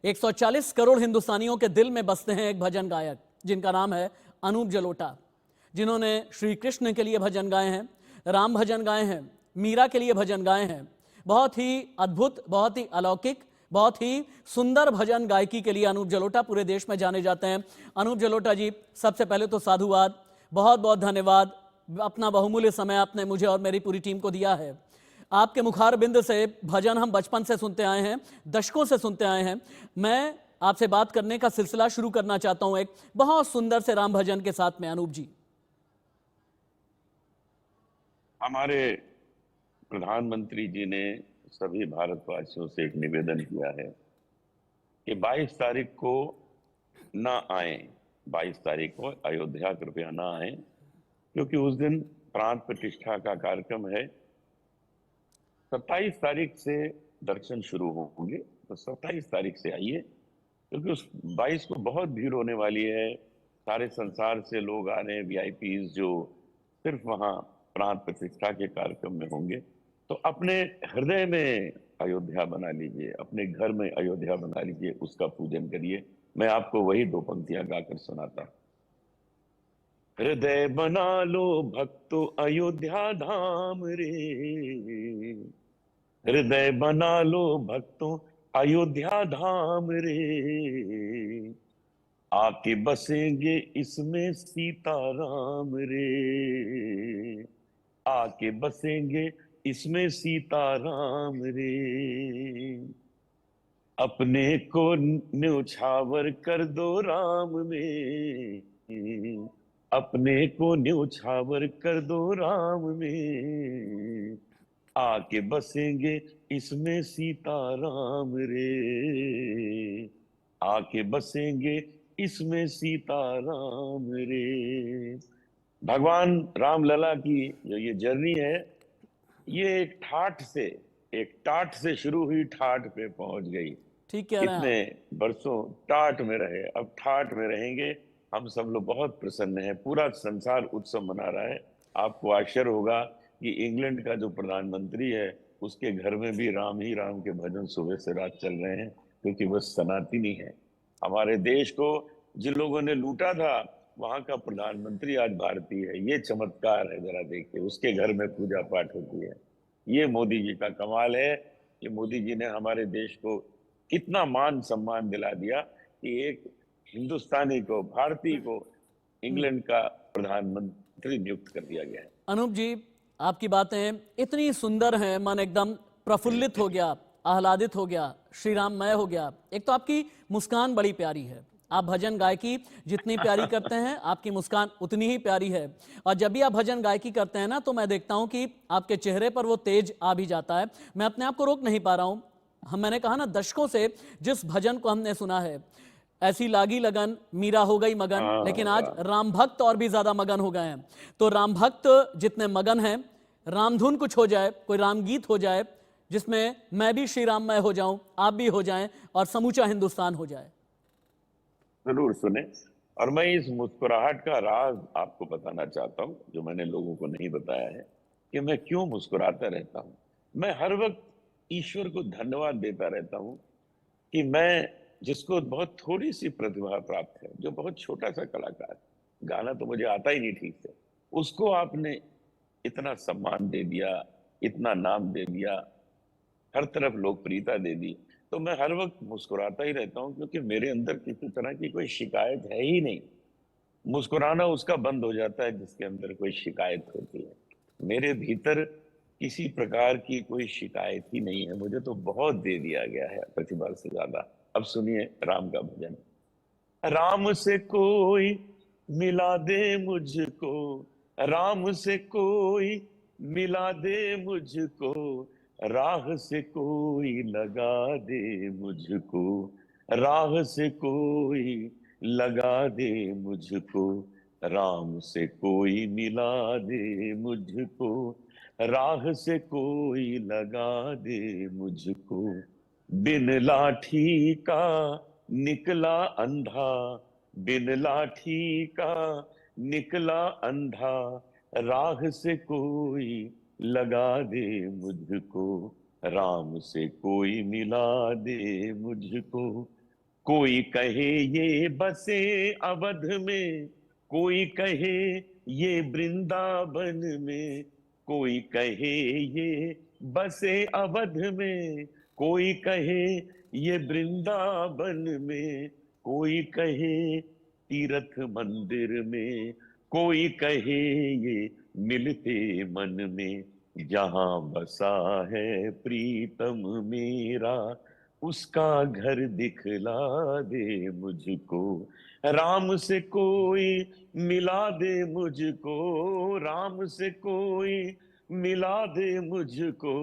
140 करोड़ हिंदुस्तानियों के दिल में बसते हैं एक भजन गायक जिनका नाम है अनूप जलोटा, जिन्होंने श्री कृष्ण के लिए भजन गाए हैं, राम भजन गाए हैं, मीरा के लिए भजन गाए हैं। बहुत ही अद्भुत, बहुत ही अलौकिक, बहुत ही सुंदर भजन गायकी के लिए अनूप जलोटा पूरे देश में जाने जाते हैं। अनूप जलोटा जी, सबसे पहले तो साधुवाद, बहुत बहुत धन्यवाद। अपना बहुमूल्य समय आपने मुझे और मेरी पूरी टीम को दिया है। आपके मुखार बिंद से भजन हम बचपन से सुनते आए हैं, दशकों से सुनते आए हैं। मैं आपसे बात करने का सिलसिला शुरू करना चाहता हूं एक बहुत सुंदर से राम भजन के साथ में। अनूप जी, हमारे प्रधानमंत्री जी ने सभी भारतवासियों से एक निवेदन किया है कि 22 तारीख को ना आए, 22 तारीख को अयोध्या कृपया ना आए, क्योंकि उस दिन प्राण प्रतिष्ठा का कार्यक्रम है। 27 तारीख से दर्शन शुरू होंगे, तो 27 तारीख से आइए, क्योंकि उस 22 को बहुत भीड़ होने वाली है। सारे संसार से लोग आ रहे हैं, वीआईपीज जो सिर्फ वहां प्राण प्रतिष्ठा के कार्यक्रम में होंगे। तो अपने हृदय में अयोध्या बना लीजिए, अपने घर में अयोध्या बना लीजिए, उसका पूजन करिए। मैं आपको वही 2 पंक्तियां गाकर सुनाता। हृदय बना लो भक्तो अयोध्या धाम रे, हृदय बना लो भक्तों अयोध्या धाम रे, आके बसेंगे इसमें सीताराम रे, आके बसेंगे इसमें सीताराम रे, अपने को न्यौछावर कर दो राम में, अपने को न्यौछावर कर दो राम में, आके बसेंगे इसमें सीताराम रे, आके बसेंगे इसमें सीताराम रे। भगवान राम लला की जो ये जर्नी है, ये एक टाट से शुरू हुई, ठाठ पे पहुंच गई। ठीक कह रहे हैं इतने आप। बरसों टाट में रहे, अब ठाट में रहेंगे। हम सब लोग बहुत प्रसन्न हैं, पूरा संसार उत्सव मना रहा है। आपको आश्चर्य होगा कि इंग्लैंड का जो प्रधानमंत्री है, उसके घर में भी राम ही राम के भजन सुबह से रात चल रहे हैं, क्योंकि वह सनातनी है। हमारे देश को जिन लोगों ने लूटा था, वहां का प्रधानमंत्री आज भारतीय है। ये चमत्कार है, जरा देखिए, उसके घर में पूजा पाठ होती है। ये मोदी जी का कमाल है। ये मोदी जी ने हमारे देश को कितना मान सम्मान दिला दिया कि एक हिंदुस्तानी को, भारतीय को इंग्लैंड का प्रधानमंत्री नियुक्त कर दिया गया है। अनूप जी, आपकी बातें इतनी सुंदर हैं, मन एकदम प्रफुल्लित हो गया, आह्लादित हो गया, श्री राममय हो गया। एक तो आपकी मुस्कान बड़ी प्यारी है। आप भजन गायकी जितनी प्यारी करते हैं, आपकी मुस्कान उतनी ही प्यारी है। और जब भी आप भजन गायकी करते हैं ना, तो मैं देखता हूं कि आपके चेहरे पर वो तेज आ भी जाता है। मैं अपने आप को रोक नहीं पा रहा हूं। मैंने कहा ना, दशकों से जिस भजन को हमने सुना है, ऐसी लागी लगन, मीरा हो गई मगन, लेकिन आज राम भक्त और भी ज्यादा मगन हो गए हैं। तो राम भक्त जितने मगन हैं, रामधुन कुछ हो जाए, कोई राम गीत हो जाए जिसमें मैं भी श्री राममय हो जाऊं, आप भी हो जाएं और समूचा हिंदुस्तान हो जाए। जरूर सुने। और मैं इस मुस्कुराहट का राज आपको बताना चाहता हूँ, जो मैंने लोगों को नहीं बताया है, कि मैं क्यों मुस्कुराता रहता हूँ। मैं हर वक्त ईश्वर को धन्यवाद देता रहता हूँ कि मैं, जिसको बहुत थोड़ी सी प्रतिभा प्राप्त है, जो बहुत छोटा सा कलाकार, गाना तो मुझे आता ही नहीं ठीक से, उसको आपने इतना सम्मान दे दिया, इतना नाम दे दिया, हर तरफ लोकप्रियता दे दी। तो मैं हर वक्त मुस्कुराता ही रहता हूँ, क्योंकि मेरे अंदर किसी तरह की कोई शिकायत है ही नहीं। मुस्कुराना उसका बंद हो जाता है जिसके अंदर कोई शिकायत होती है। मेरे भीतर किसी प्रकार की कोई शिकायत ही नहीं है। मुझे तो बहुत दे दिया गया है, प्रतिभा से ज्यादा। अब सुनिए राम का भजन। राम से कोई मिला दे मुझको, राम से कोई मिला दे मुझको, राह से कोई लगा दे मुझको, राह से कोई लगा दे मुझको, राम से कोई मिला दे मुझको, राह से कोई लगा दे मुझको, बिन लाठी का निकला अंधा, बिन लाठी का निकला अंधा, राह से कोई लगा दे मुझको, राम से कोई मिला दे मुझको, कोई कहे ये बसे अवध में, कोई कहे ये वृंदावन में, कोई कहे ये बसे अवध में, कोई कहे ये वृंदावन में, कोई कहे तीर्थ मंदिर में, कोई कहे ये मिलते मन में, जहां बसा है प्रीतम मेरा, उसका घर दिखला दे मुझको, राम से कोई मिला दे मुझको, राम से कोई मिला दे मुझको,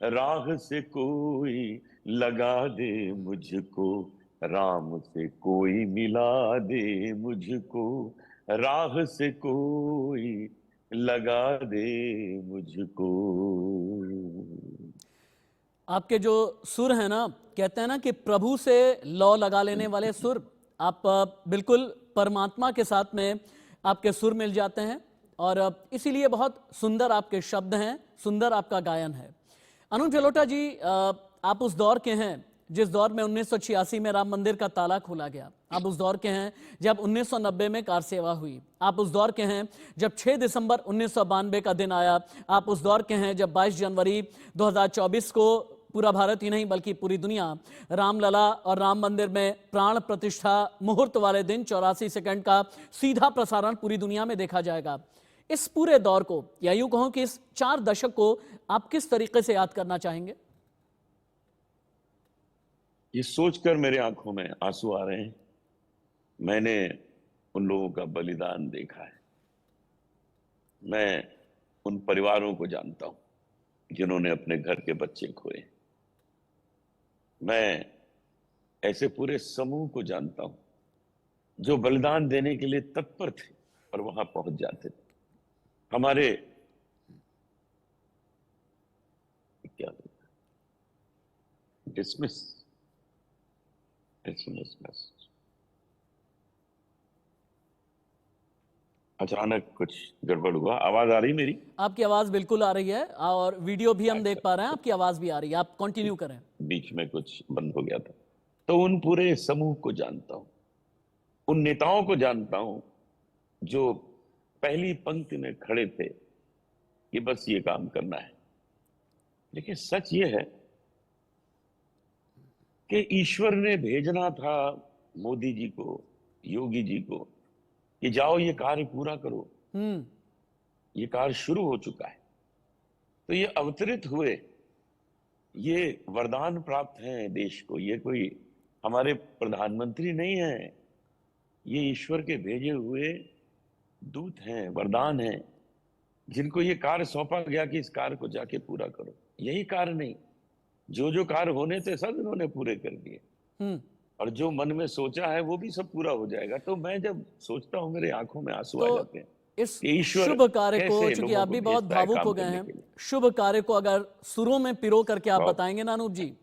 राह से कोई लगा दे मुझको, राम से कोई मिला दे मुझको, राह से कोई लगा दे मुझको। आपके जो सुर है ना, कहते हैं ना कि प्रभु से लौ लगा लेने वाले सुर, आप बिल्कुल परमात्मा के साथ में आपके सुर मिल जाते हैं और इसीलिए बहुत सुंदर आपके शब्द हैं, सुंदर आपका गायन है। अनुज जलोटा जी, आप उस दौर के हैं जिस दौर में 1986 में राम मंदिर का ताला खोला गया। आप उस दौर के हैं जब 1990 में कार सेवा हुई। आप उस दौर के हैं जब 6 दिसंबर 1992 का दिन आया। आप उस दौर के हैं जब 22 जनवरी 2024 को पूरा भारत ही नहीं बल्कि पूरी दुनिया रामलला और राम मंदिर में प्राण प्रतिष्ठा मुहूर्त वाले दिन 84 सेकंड का सीधा प्रसारण पूरी दुनिया में देखा जाएगा। इस पूरे दौर को, या यूं कहूं कि इस 4 दशक को आप किस तरीके से याद करना चाहेंगे? ये सोचकर मेरे आंखों में आंसू आ रहे हैं। मैंने उन लोगों का बलिदान देखा है। मैं उन परिवारों को जानता हूं जिन्होंने अपने घर के बच्चे खोए। मैं ऐसे पूरे समूह को जानता हूं जो बलिदान देने के लिए तत्पर थे और वहां पहुंच जाते थे। हमारे क्या डिसमिस अचानक कुछ गड़बड़ हुआ। आवाज आ रही मेरी? आपकी आवाज बिल्कुल आ रही है और वीडियो भी हम देख पा रहे हैं, आपकी आवाज भी आ रही है। आप कंटिन्यू करें। बीच में कुछ बंद हो गया था। तो उन पूरे समूह को जानता हूं, उन नेताओं को जानता हूं जो पहली पंक्ति में खड़े थे कि बस ये काम करना है। लेकिन सच ये है कि ईश्वर ने भेजना था मोदी जी को, योगी जी को, कि जाओ ये कार्य पूरा करो। ये कार्य शुरू हो चुका है। तो ये अवतरित हुए, ये वरदान प्राप्त हैं देश को। ये कोई हमारे प्रधानमंत्री नहीं है, ये ईश्वर के भेजे हुए दूत हैं, वरदान हैं, जिनको ये कार्य सौंपा गया कि इस कार्य को जाके पूरा करो। यही कार्य नहीं, जो कार्य होने थे सब इन्होंने पूरे कर दिए और जो मन में सोचा है वो भी सब पूरा हो जाएगा। तो मैं जब सोचता हूं मेरे आंखों में आंसू आ जाते हैं। इस शुभ कार्य को, चूंकि आप भी बहुत भावुक हो गए हैं, शुभ कार्य को अगर सुरों में पिरो करके आप बताएंगे ना अनूप जी।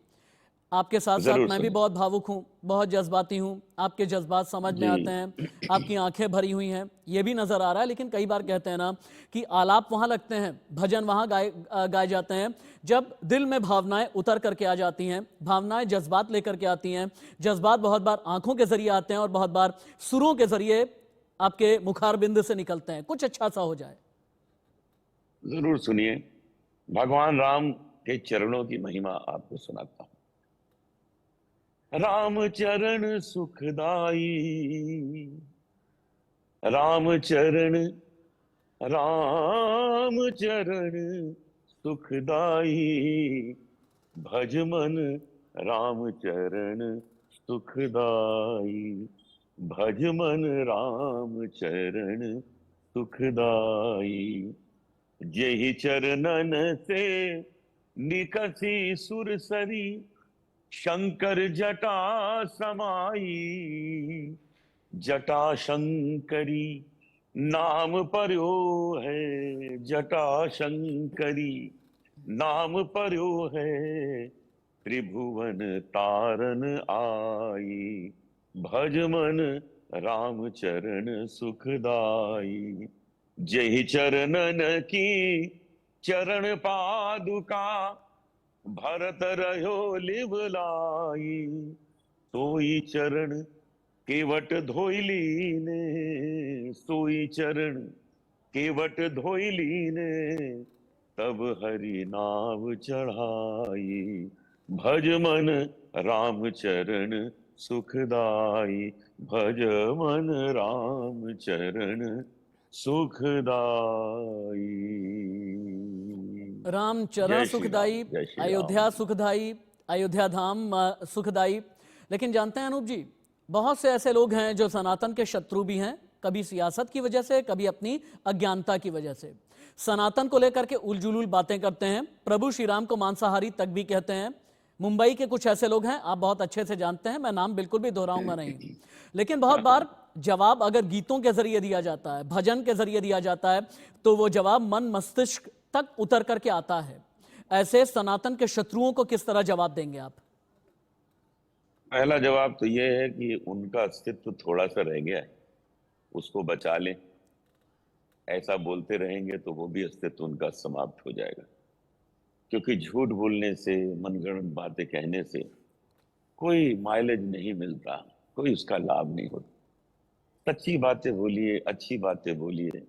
आपके साथ साथ मैं भी बहुत भावुक हूं, बहुत जज्बाती हूं। आपके जज्बात समझ में आते हैं, आपकी आंखें भरी हुई हैं, ये भी नजर आ रहा है। लेकिन कई बार कहते हैं ना कि आलाप वहां लगते हैं, भजन वहां गाए जाते हैं जब दिल में भावनाएं उतर करके आ जाती हैं, भावनाएं जज्बात लेकर के आती हैं। जज्बात बहुत बार आंखों के जरिए आते हैं और बहुत बार सुरों के जरिए आपके मुखारबिंद से निकलते हैं। कुछ अच्छा सा हो जाए। जरूर सुनिए। भगवान राम के चरणों की महिमा आपको सुनाता हूं। राम चरण सुखदाई, राम चरण सुखदाई, भज मन राम चरण सुखदाई, भज मन राम चरण सुखदाई। जेहि चरणन से निकसी सुरसरी, शंकर जटा समाई, जटा शंकरी नाम पर्यो है, जटा शंकरी नाम पर्यो है, त्रिभुवन तारन आई, भज मन राम चरण सुखदाई। जेहि चरणन की चरण पादुका, भरत रहो लिवलाई, सोई चरण केवट धोइली ने, सोई चरण केवट धोइली ने, तब हरि नाव चढ़ाई, भज मन राम चरण सुखदाई, भज मन राम चरण सुखदाई। राम चरण जय श्री राम, सुखदाई, जय श्री अयोध्या राम। सुखदाई, अयोध्या धाम सुखदाई। लेकिन जानते हैं अनूप जी, बहुत से ऐसे लोग हैं जो सनातन के शत्रु भी हैं, कभी सियासत की वजह से, कभी अपनी अज्ञानता की वजह से। सनातन को लेकर के उलझुल बातें करते हैं, प्रभु श्री राम को मांसाहारी तक भी कहते हैं। मुंबई के कुछ ऐसे लोग हैं, आप बहुत अच्छे से जानते हैं, मैं नाम बिल्कुल भी दोहराऊंगा नहीं। लेकिन बहुत बार जवाब अगर गीतों के जरिए दिया जाता है, भजन के जरिए दिया जाता है, तो वो जवाब मन मस्तिष्क तक उतर करके आता है। ऐसे सनातन के शत्रुओं को किस तरह जवाब देंगे आप? पहला जवाब तो ये है कि उनका अस्तित्व थोड़ा सा रह गया है, उसको बचा लें। ऐसा बोलते रहेंगे तो वो भी अस्तित्व उनका समाप्त हो जाएगा, क्योंकि झूठ बोलने से, मनगढ़ंत बातें कहने से कोई माइलेज नहीं मिलता, कोई उसका लाभ नहीं होता। सच्ची बातें बोलिए, अच्छी बातें बोलिए।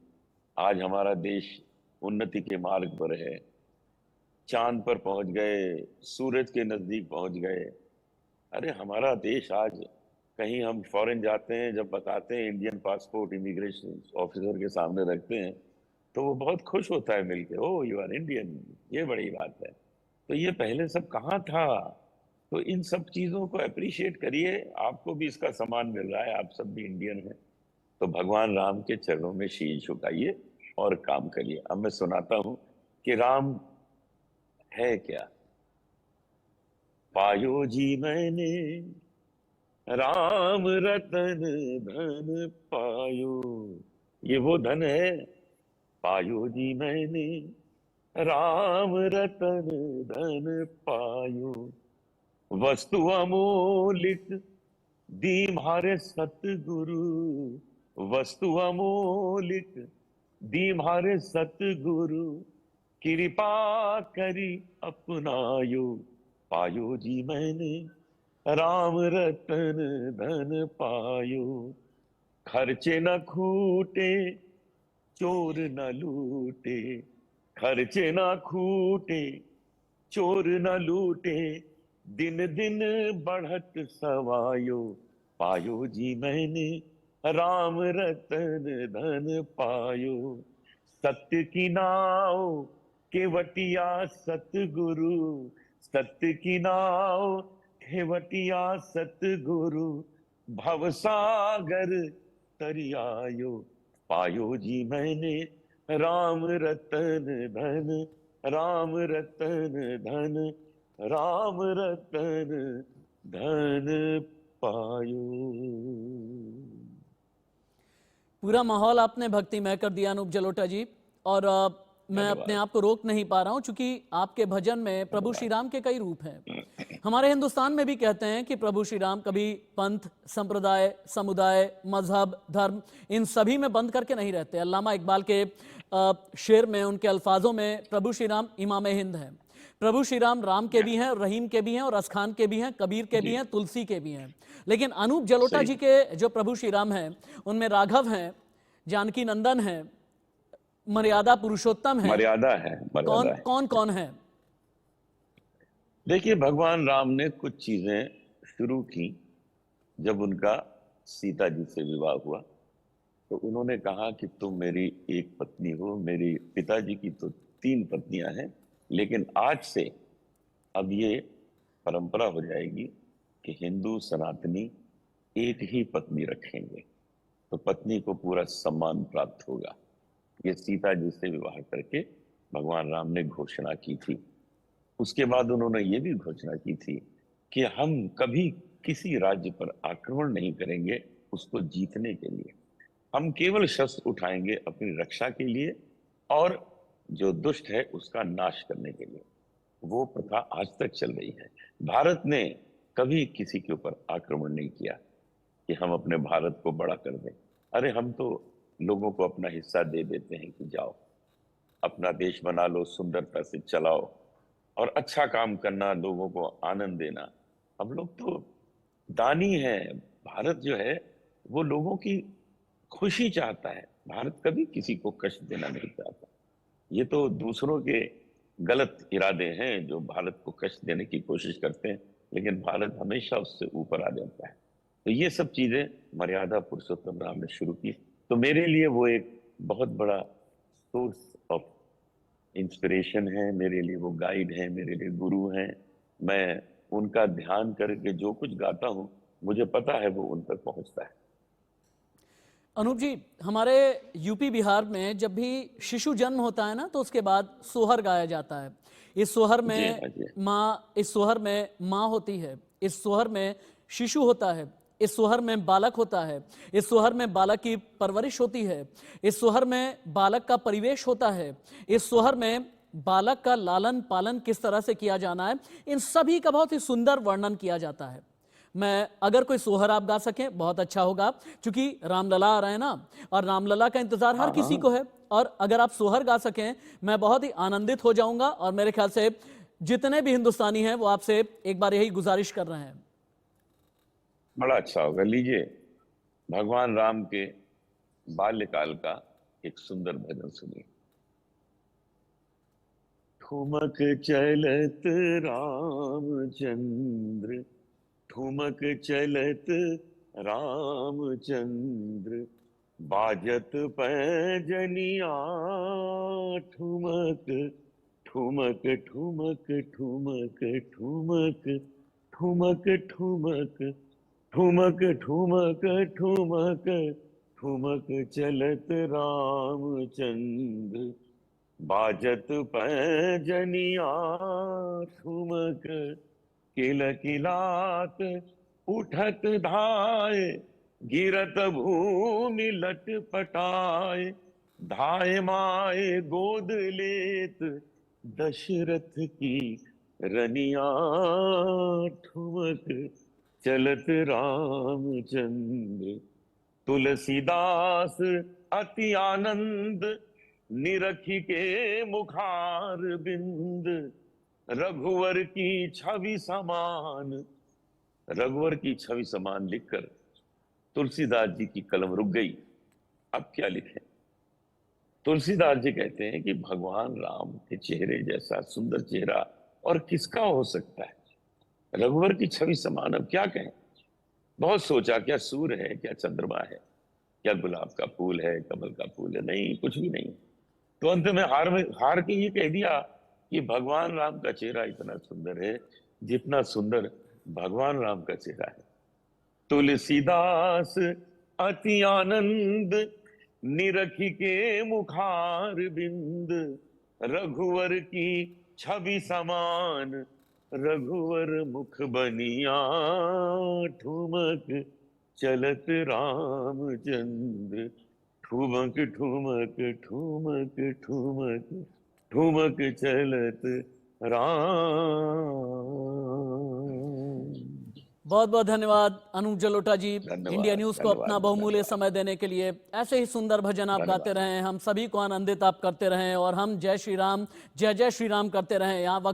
आज हमारा देश उन्नति के मार्ग पर है, चांद पर पहुंच गए, सूरज के नजदीक पहुंच गए। अरे हमारा देश आज, कहीं हम फॉरेन जाते हैं, जब बताते हैं इंडियन पासपोर्ट इमिग्रेशन ऑफिसर के सामने रखते हैं, तो वो बहुत खुश होता है मिलके, ओ यू आर इंडियन, ये बड़ी बात है। तो ये पहले सब कहाँ था? तो इन सब चीजों को अप्रिशिएट करिए, आपको भी इसका सम्मान मिल रहा है, आप सब भी इंडियन हैं। तो भगवान राम के चरणों में शीश झुकाइए और काम करिए। अब मैं सुनाता हूं कि राम है क्या। पायो जी मैंने राम रतन धन पायो, ये वो धन है। पायो जी मैंने राम रतन धन पायो, वस्तु अमोलिक दी म्हारे सतगुरु, वस्तु अमोलिक दी म्हारे सतगुरु, कृपा करी अपनायो। पायो जी मैंने राम रतन धन पायो, खर्चे न खूटे चोर न लूटे, खर्चे न खूटे चोर न लूटे, दिन दिन बढ़त सवायो। पायो जी मैंने राम रतन धन पायो, सत्य की नाव केवटिया सतगुरु, सत्य की नाव केवटिया सतगुरु, भवसागर तरियायो। पायो जी मैंने राम रतन धन, राम रतन धन, राम रतन धन पायो। पूरा माहौल आपने भक्तिमय कर दिया अनूप जलोटा जी। और मैं अपने आप को रोक नहीं पा रहा हूं, चूंकि आपके भजन में प्रभु श्री राम के कई रूप हैं। हमारे हिंदुस्तान में भी कहते हैं कि प्रभु श्री राम कभी पंथ, संप्रदाय, समुदाय, मजहब, धर्म, इन सभी में बंद करके नहीं रहते। अल्लामा इकबाल के शेर में, उनके अल्फाजों में प्रभु श्री राम इमाम हिंद हैं। प्रभु श्री राम राम के भी हैं, रहीम के भी हैं, और असखान के भी हैं, कबीर के भी हैं, तुलसी के भी हैं। लेकिन अनूप जलोटा जी के जो प्रभु श्री राम हैं, उनमें राघव हैं, जानकी नंदन हैं, मर्यादा पुरुषोत्तम है। मर्यादा है, कौन मर्यादा है। कौन कौन है? देखिए, भगवान राम ने कुछ चीजें शुरू की। जब उनका सीता जी से विवाह हुआ तो उन्होंने कहा कि तुम मेरी एक पत्नी हो, मेरी पिताजी की तो 3 पत्नियां हैं, लेकिन आज से अब ये परंपरा हो जाएगी कि हिंदू सनातनी एक ही पत्नी रखेंगे, तो पत्नी को पूरा सम्मान प्राप्त होगा। ये सीता जी से विवाह करके भगवान राम ने घोषणा की थी। उसके बाद उन्होंने ये भी घोषणा की थी कि हम कभी किसी राज्य पर आक्रमण नहीं करेंगे उसको जीतने के लिए, हम केवल शस्त्र उठाएंगे अपनी रक्षा के लिए और जो दुष्ट है उसका नाश करने के लिए। वो प्रथा आज तक चल रही है। भारत ने कभी किसी के ऊपर आक्रमण नहीं किया कि हम अपने भारत को बड़ा कर दें। अरे हम तो लोगों को अपना हिस्सा दे देते हैं कि जाओ अपना देश बना लो, सुंदरता से चलाओ और अच्छा काम करना, लोगों को आनंद देना। हम लोग तो दानी है। भारत जो है वो लोगों की खुशी चाहता है। भारत कभी किसी को कष्ट देना नहीं चाहता। ये तो दूसरों के गलत इरादे हैं जो भारत को कष्ट देने की कोशिश करते हैं, लेकिन भारत हमेशा उससे ऊपर आ जाता है। तो ये सब चीजें मर्यादा पुरुषोत्तम राम ने शुरू की। तो मेरे लिए वो एक बहुत बड़ा सोर्स ऑफ इंस्पिरेशन है, मेरे लिए वो गाइड है, मेरे लिए गुरु हैं। मैं उनका ध्यान करके जो कुछ गाता हूँ, मुझे पता है वो उन तक पहुंचता है। अनूप जी, हमारे यूपी बिहार में जब भी शिशु जन्म होता है ना, तो उसके बाद सोहर गाया जाता है। इस सोहर जी में हाँ जी। इस सोहर में माँ होती है, इस सोहर में शिशु होता है, इस सोहर में बालक होता है, इस सोहर में बालक की परवरिश होती है, इस सोहर में बालक का परिवेश होता है, इस सोहर में बालक का लालन पालन किस तरह से किया जाना है, इन सभी का बहुत ही सुंदर वर्णन किया जाता है। मैं अगर कोई सोहर आप गा सकें बहुत अच्छा होगा, क्योंकि रामलला आ रहे हैं ना, और रामलला का इंतजार हर हाँ किसी हाँ, को है। और अगर आप सोहर गा सकें मैं बहुत ही आनंदित हो जाऊंगा, और मेरे ख्याल से जितने भी हिंदुस्तानी हैं वो आपसे एक बार यही गुजारिश कर रहे हैं। बड़ा अच्छा होगा। लीजिए, भगवान राम के बाल्यकाल का एक सुंदर भजन सुनिए। ठुमक चलत रामचंद्र, ठुमक चलत रामचंद्र, बाजत पैजनिया, ठुमक ठुमक ठुमक ठुमक ठुमक ठुमक ठुमक ठुमक ठुमक ठुमक ठुमक चलत रामचंद्र, बाजत पैजनिया, ठुमक किलकिलात उठत धाय, गिरत भूमि लटपटाए, धाय माए गोद लेत दशरथ की रनिया, ठुमक चलत रामचंद्र, तुलसीदास अति आनंद, निरखी के मुखार बिंद, रघुवर की छवि समान, रघुवर की छवि समान लिखकर तुलसीदास जी की कलम रुक गई। अब क्या लिखें? तुलसीदास जी कहते हैं कि भगवान राम के चेहरे जैसा सुंदर चेहरा और किसका हो सकता है? रघुवर की छवि समान, अब क्या कहें? बहुत सोचा, क्या सूर्य है, क्या चंद्रमा है, क्या गुलाब का फूल है, कमल का फूल है? नहीं, कुछ भी नहीं। तो अंत में हार के ये कह दिया कि भगवान राम का चेहरा इतना सुंदर है जितना सुंदर भगवान राम का चेहरा है। तुलसीदास अति आनंद, निरखी के मुखार बिंद, रघुवर की छवि समान, रघुवर मुख बनिया, ठुमक चलत रामचंद्र, ठुमक ठुमक ठुमक ठुमक ठुमक चलत राम। बहुत बहुत धन्यवाद अनूप जलोटा जी, इंडिया धन्यवाद न्यूज को धन्यवाद अपना बहुमूल्य धन्यवाद समय देने के लिए। ऐसे ही सुंदर भजन आप गाते धन्यवाद। रहें, हम सभी को आनंदित आप करते रहें, और हम जय श्री राम, जय जय श्री राम करते रहें। यहाँ वक्त